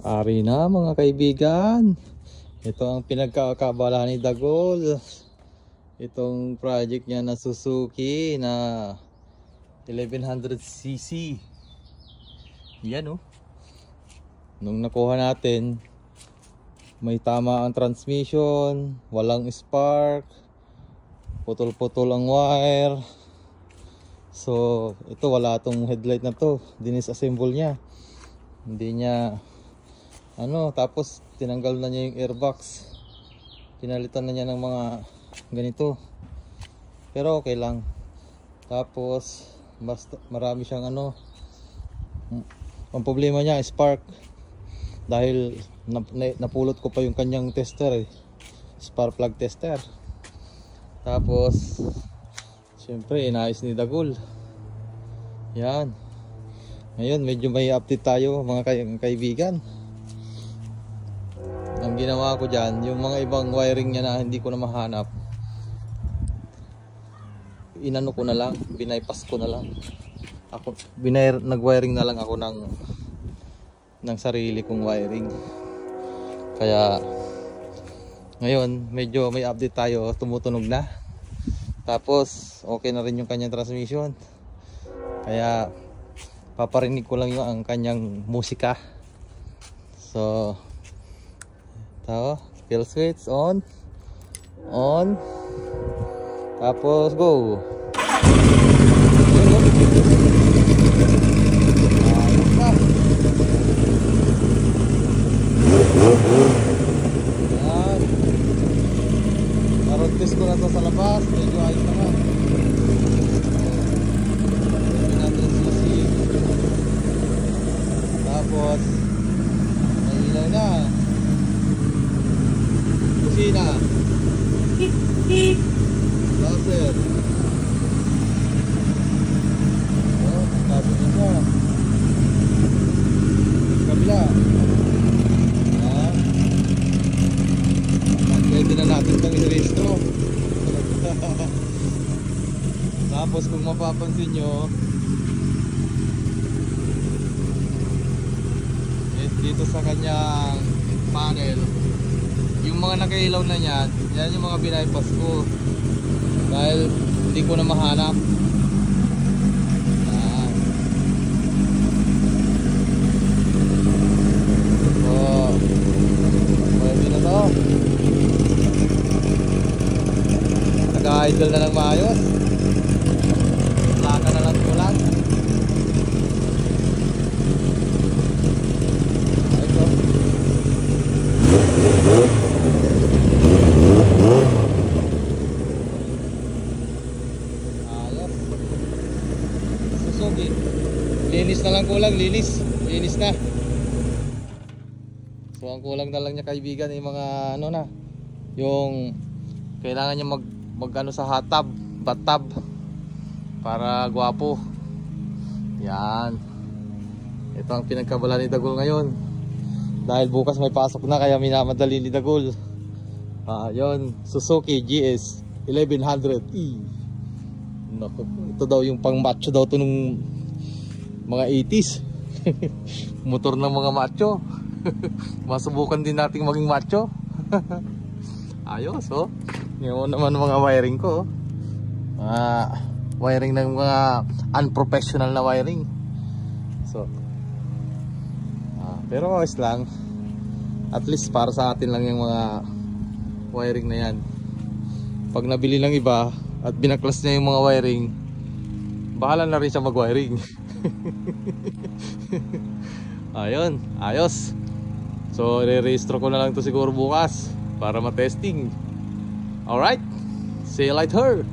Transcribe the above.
Ari na mga kaibigan. Ito ang pinagkakabala ni Dagol. Itong project niya na Suzuki na 1100cc. Yan oh. Nung nakuha natin, may tama ang transmission, walang spark, putol-putol ang wire. So ito, wala tong headlight na to, dinisassemble niya. Hindi niya tapos tinanggal na niya yung airbox, pinalitan na niya ng mga ganito, pero okay lang. Tapos basta marami siyang ang problema niya spark, dahil napulot ko pa yung kanyang tester spark plug tester. Tapos syempre inayos ni Dagol yan. Ngayon medyo may update tayo mga kaibigan. Ang ginawa ko dyan, yung mga ibang wiring niya na hindi ko na mahanap, inano ko na lang, binaypass ko na lang. Nag-wiring na lang ako ng sarili kong wiring. Kaya ngayon medyo may update tayo, tumutunog na. Tapos okay na rin yung kanyang transmission. Kaya paparinig ko lang yung ang kanyang musika. So kill switch on, tapos go. Road test ko na to sa labas, medyo ayos naman. 700cc. Tapos may ilaw na. Kusina. Laser. Tapos na siya. Kabila. Pwede na natin itong i-restro. Tapos kung mapapansin nyo, dito sa kanyang panel, yung mga nakailaw na yan, yan yung mga binaypass ko dahil hindi ko na mahanap. So pwede na to. Naka-idle na ng maayos. Laka na lang kulang. Suzuki, linis na lang kulang, linis na. So ang kulang na lang niya kaibigan yung mga yung kailangan niya mag sa hot tub, bathtub para gwapo. Yan, ito ang pinagkabala ni Dagol ngayon dahil bukas may pasok na, kaya minamadali ni Dagol. Yon, Suzuki GS 1100E. Naku, ito daw yung pang macho daw to nung mga 80s. Motor ng mga macho. Masubukan din nating maging macho. Ayos oh. Ngayon naman mga wiring ko. Wiring ng mga unprofessional na wiring. So pero ayos lang. At least para sa atin lang yung mga wiring na yan. Pag nabili ng iba at binaklas niya yung mga wiring, bahala na rin siya mag-wiring. Ayun, ayos. So re-registro ko na lang to siguro bukas para ma-testing. Alright, see you later.